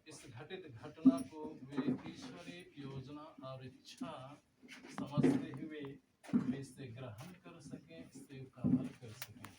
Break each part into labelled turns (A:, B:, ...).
A: इस घटित घटना को वे ईश्वरीय योजना और इच्छा समझते हुए वे इसे ग्रहण कर सकें, स्वीकार कर सकें।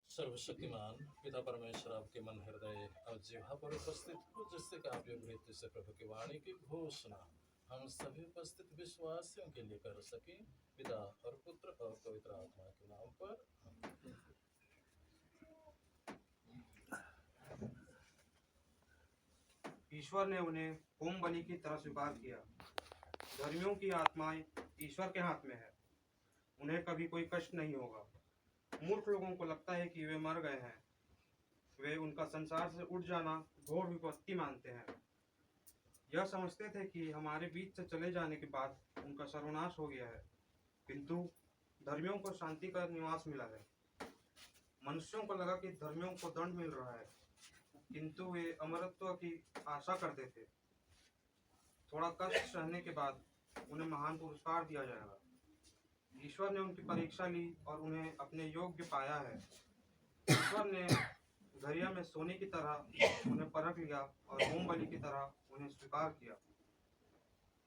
A: सर्वशक्तिमान पिता परमेश्वर आपके मन, हृदय और जिह्वा पर उपस्थित हो, जिससे कि आप योग्य रीति से प्रभु की वाणी की घोषणा हम सभी उपस्थित विश्वासियों के लिए कर सकें। पिता और पुत्र और पवित्र आत्मा के नाम पर
B: ईश्वर ने उन्हें होम बलि की तरह स्वीकार किया। धर्मियों की आत्माएं ईश्वर के हाथ में है, उन्हें कभी कोई कष्ट नहीं होगा। मूर्ख लोगों को लगता है कि वे मर गए हैं, वे उनका संसार से उठ जाना घोर विपत्ति मानते हैं। यह समझते थे कि हमारे बीच से चले जाने के बाद उनका सर्वनाश हो गया है, किंतु धर्मियों को शांति का निवास मिला है। मनुष्यों को लगा कि धर्मियों को दंड मिल रहा है, किंतु वे अमरत्व की आशा करते थे। थोड़ा कष्ट सहने के बाद उन्हें महान पुरस्कार दिया जाएगा। ईश्वर ने उनकी परीक्षा ली और उन्हें अपने योग्य पाया है। ईश्वर ने घरिया में सोने की तरह उन्हें परख लिया और होम बलि की तरह उन्हें स्वीकार किया।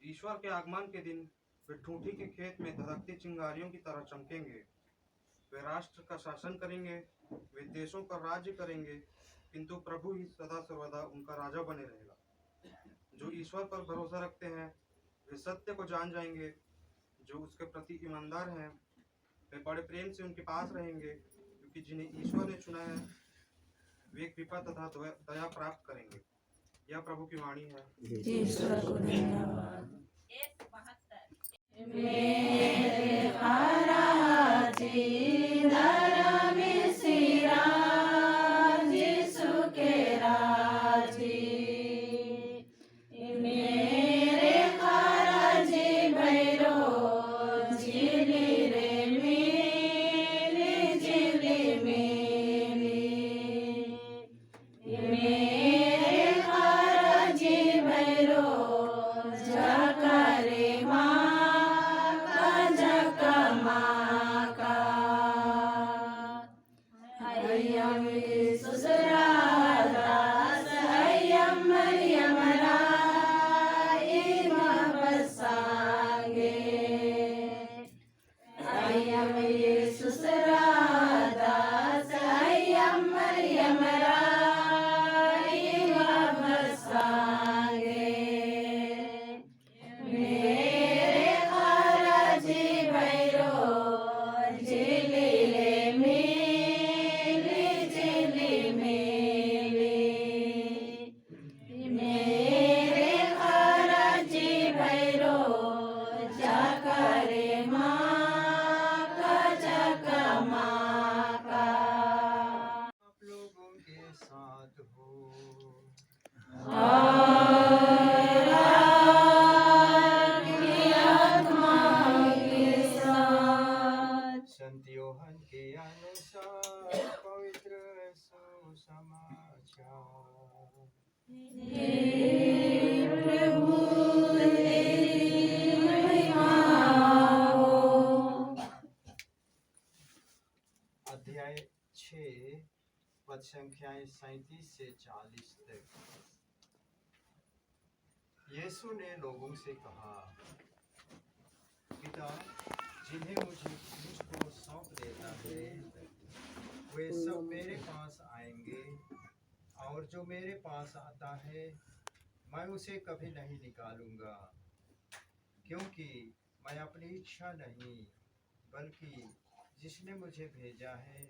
B: ईश्वर के आगमन के दिन वे ठूठी के खेत में धधकती चिंगारियों की तरह चमकेंगे। वे राष्ट्र का शासन करेंगे, वे देशों पर राज्य करेंगे, किंतु प्रभु ही सदा सर्वदा उनका राजा बने रहेगा। जो ईश्वर पर भरोसा रखते हैं वे सत्य को जान जाएंगे। जो उसके प्रति ईमानदार हैं वे बड़े प्रेम से उनके पास रहेंगे, क्योंकि जिन्हें ईश्वर ने चुना है वे कृपा तथा दया प्राप्त करेंगे। यह प्रभु की वाणी है।
C: ईश्वर को धन्यवाद।
D: अध्याय 6 पद संख्याएं 37 से 40 तक। यीशु ने लोगों से कहा, पिता जिन्हें मुझको सौंप देता है वे सब मेरे पास आएंगे, और जो मेरे पास आता है मैं उसे कभी नहीं निकालूंगा, क्योंकि मैं अपनी इच्छा नहीं बल्कि जिसने मुझे भेजा है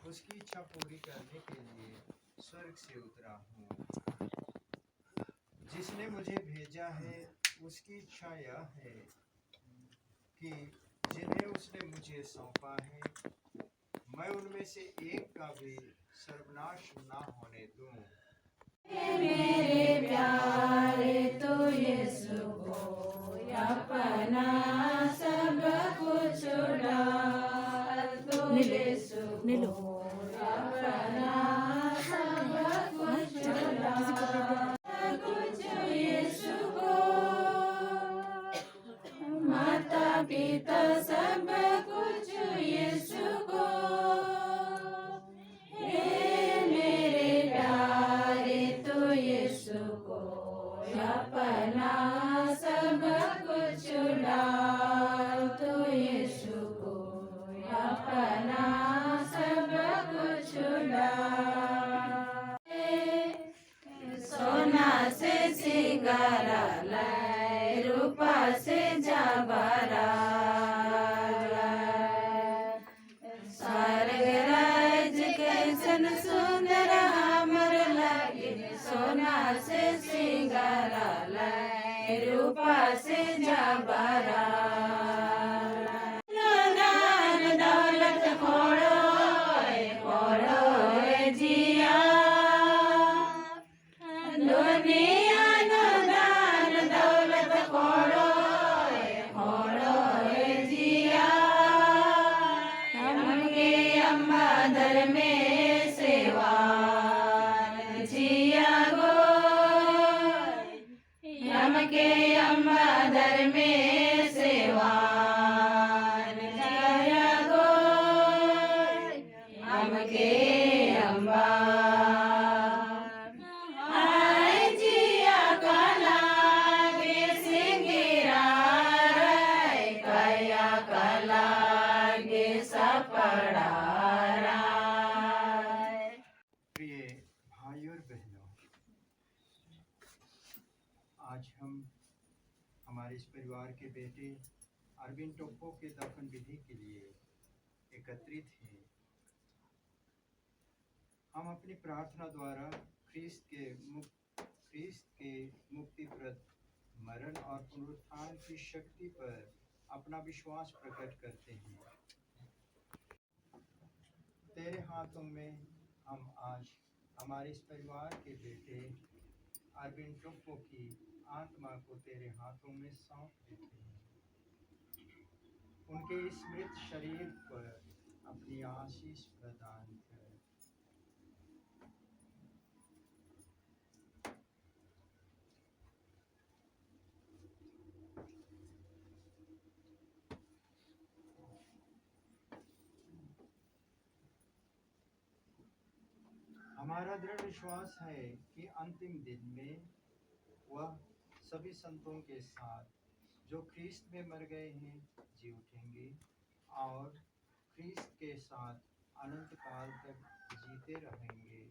D: उसकी इच्छा पूरी करने के लिए स्वर्ग से उतरा हूँ। जिसने मुझे भेजा है उसकी इच्छा यह है कि जिन्हें उसने मुझे सौंपा है मैं उनमें से एक का भी सर्वनाश ना होने दूं।
C: मेरे प्यारे तो यीशु को अपना सब कुछ उड़ा नीलो माता पिता सब कुछ यीशु को, हे मेरे प्यारे तो यीशु को अपना सब कुछ डाल, तो यीशु को अपना सब कुछ डाल। सोना से सिंगारा लाए, रूपा से जवारा लाए, स्वर्गराज कैसन सुंदर हमर लगे, सोना से सिंगारा लाए, रूपा से जवारा लाए। दौलत खोड़ो जिया, दुनिया नो दान दौलत खोड़ो जिया, हमके अम्मा दर में सेवा जिया गो, हमके अम्मा दर में सेवा जिया गो, हमके अम्मा आए जिया कला गे सिंगिरा राय, कया कला गे सपड़ा राय।
D: प्रिय भाइयों और बहनों, आज हम हमारे इस परिवार के बेटे अरविंद टोप्पो के दफन विधि के लिए एकत्रित हैं। हम अपनी प्रार्थना द्वारा ख्रीस्त के मुक्तिप्रद मरण और पुनरुत्थान की शक्ति पर अपना विश्वास प्रकट करते हैं। तेरे हाथों में हम आज हमारे इस परिवार के बेटे अरविंद टोप्पो की आत्मा को तेरे हाथों में सौंप देते हैं। उनके इस मृत शरीर पर अपनी आशीष प्रदान कर। हमारा दृढ़ विश्वास है कि अंतिम दिन में वह सभी संतों के साथ जो ख्रीस्त में मर गए हैं जी उठेंगे और ख्रीस्त के साथ अनंत काल तक जीते रहेंगे।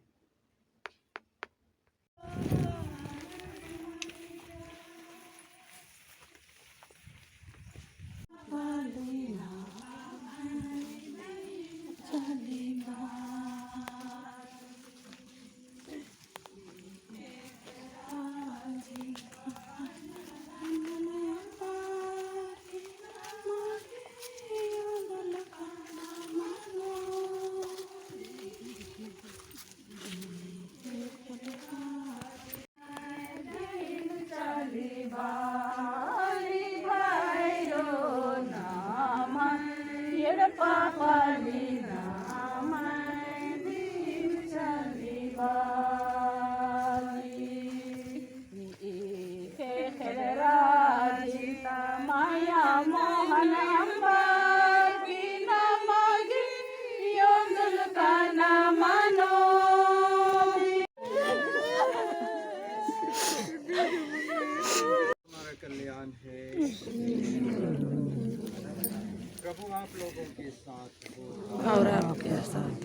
D: हमारा कल्याण है। प्रभु आप लोगों के साथ हो
C: और आपके साथ।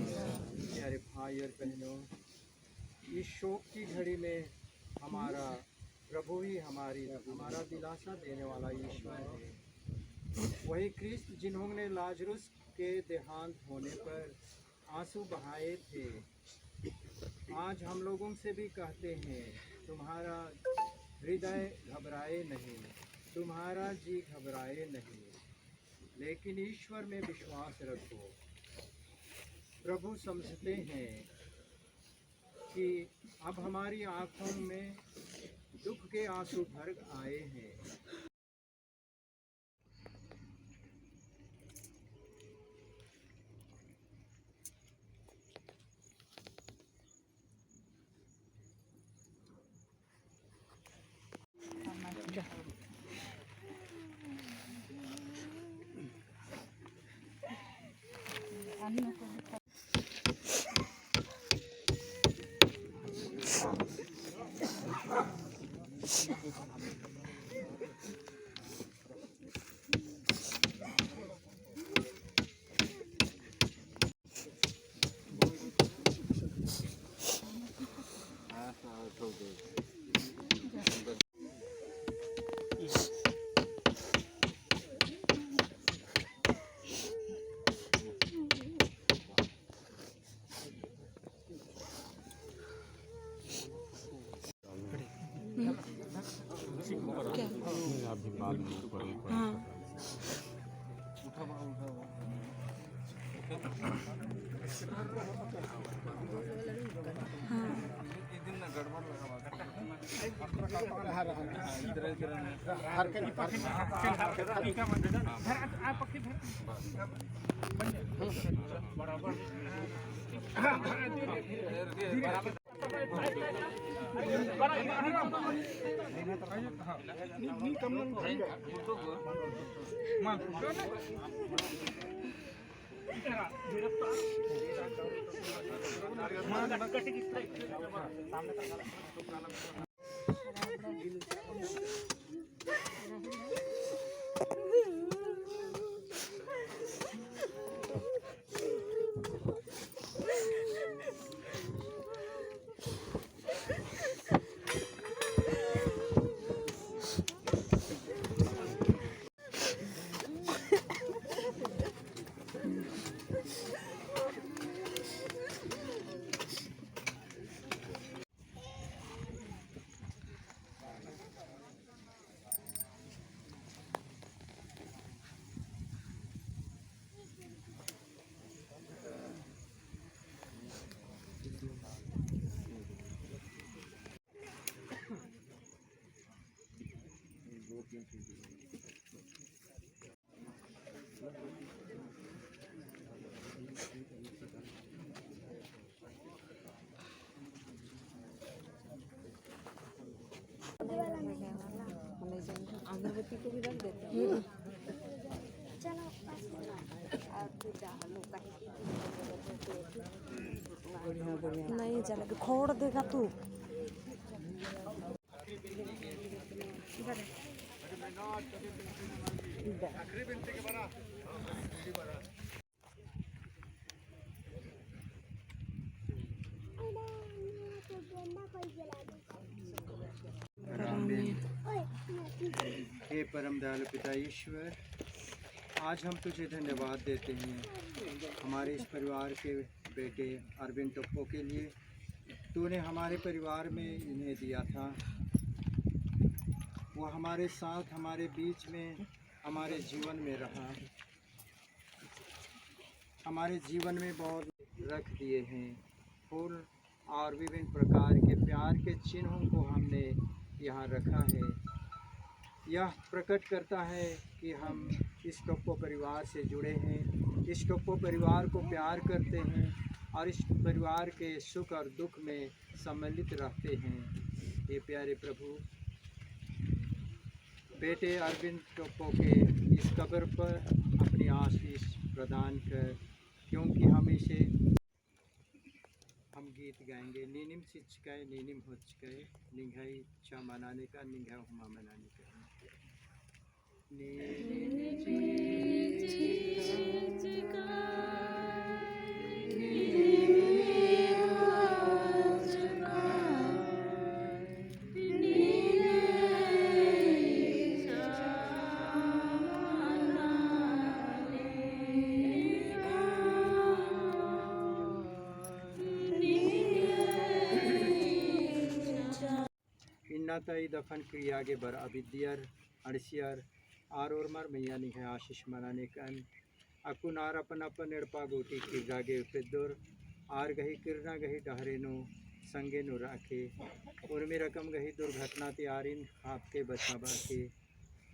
D: प्यारे भाई और बहनों, इस शोक की घड़ी में हमारा प्रभु ही हमारा दिलासा देने वाला ईश्वर है। वही ख्रीस्त जिन्होंने लाजरुस के देहांत होने पर आंसू बहाए थे, आज हम लोगों से भी कहते हैं, तुम्हारा हृदय घबराए नहीं, तुम्हारा जी घबराए नहीं, लेकिन ईश्वर में विश्वास रखो। प्रभु समझते हैं कि अब हमारी आँखों में दुख के आंसू भर आए हैं।
E: अगरबत्ती को भी रख देते हैं। नहीं चला के खोड़ देगा तू।
D: हे परम दयालु पिता ईश्वर, आज हम तुझे धन्यवाद देते हैं हमारे इस परिवार के बेटे अरविंद टप्पो के लिए। तूने हमारे परिवार में इन्हें दिया था, वो हमारे साथ हमारे बीच में हमारे जीवन में रहा, हमारे जीवन में बहुत रख दिए हैं। फूल और विभिन्न प्रकार के प्यार के चिन्हों को हमने यहाँ रखा है। यह प्रकट करता है कि हम इस टप्पो परिवार से जुड़े हैं, इस टप्पो परिवार को प्यार करते हैं और इस परिवार के सुख और दुख में सम्मिलित रहते हैं। ये प्यारे प्रभु, बेटे अरविंद टप्पो के इस कब्र पर अपनी आशीष प्रदान कर, क्योंकि हम गीत गाएंगे। नीनिम सिचकाय नीनिम होचकाय निंघाई चा मनाने का निंघा हुमा मनाने का। तई दफन क्रिया के बर अविद्यर अड़सियर और मार मैया नहीं है आशीष मनाने कन अकुनार अपन अपन एड़पा गोटी किरगा गे पेदुर आर गही किरना गही डहरेनो संगे नो राखे उर्मी रकम गही दुर्घटना त्यारिन खाप के बचा बाके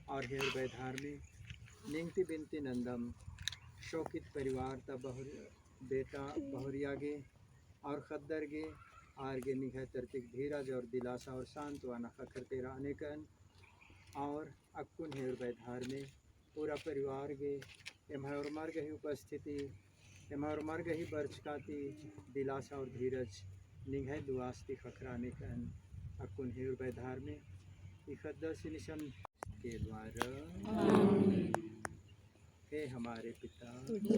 D: और हेर बैधार में निंगती बिनती नंदम शोकित परिवार तब बेटा बहुरिया गे और खद्दर गे आर्गे निघा तरतिक धीरज और दिलासा और सांत्वना खखर तेरा अनेकन और अक्कुन हेर बैधार में पूरा परिवार गे एम और मर गई उपस्थिति एमर मर गई बर्च काती दिलासा और धीरज निघे दुआस्ती खखराने कन अकुन हे बैधार में इकद्दस निशन के द्वारा हे हमारे पिता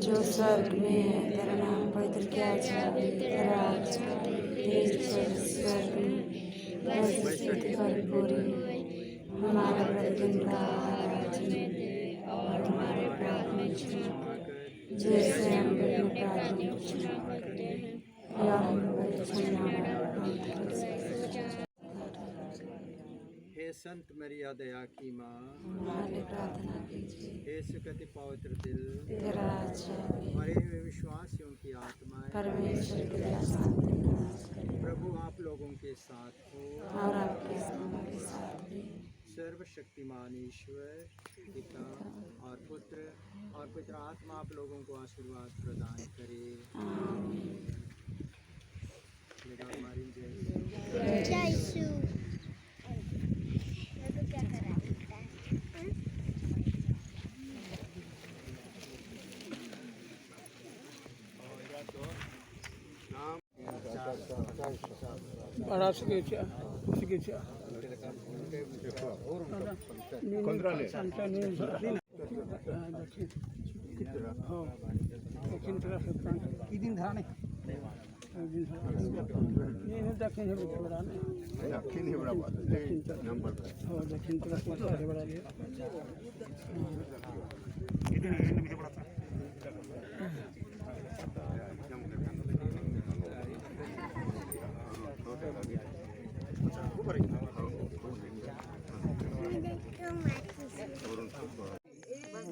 E: जो स्वर्ग में है तेरा नाम पवित्र किया जाए, तेरा राज्य आए, तेरी इच्छा स्वर्ग में वैसे पर पूरी हो। हमारा प्रतिदिन का आहार आज हमें दे और हमारे अपराध में क्षमा कर जैसे हम भी अपने अपराधियों को क्षमा करते हैं, और हमें परीक्षा में न डालना।
D: हे संत मरिया दया की माँ
E: हमारे लिए प्रार्थना कीजिए।
D: हे सुकति पवित्र दिल
E: तेरा राज्य आए,
D: मरे हुए विश्वासियों की आत्माएं
E: परमेश्वर की दया शांति निवास करे
D: प्रभु आप लोगों के साथ हो
E: और आपके आत्मा के साथ भी।
D: सर्वशक्तिमान ईश्वर पिता और पुत्र और पवित्र आत्मा आप लोगों को आशीर्वाद प्रदान करे। लेगा हमारी जय।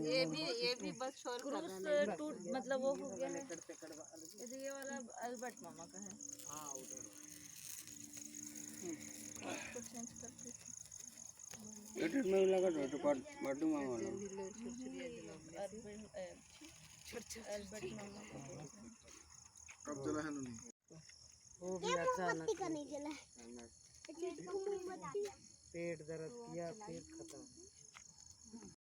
C: ये भी बस शोर कर रहा है। टूट मतलब वो हो गया है। ये वाला अल्बर्ट मामा का है। उसको चेंज करते
F: में लगा तो बड्डू मामा
C: अल्बर्ट मामा का
F: कब चला है नहीं
E: वो भी अचानक
F: पेट दर्द किया फिर खत्म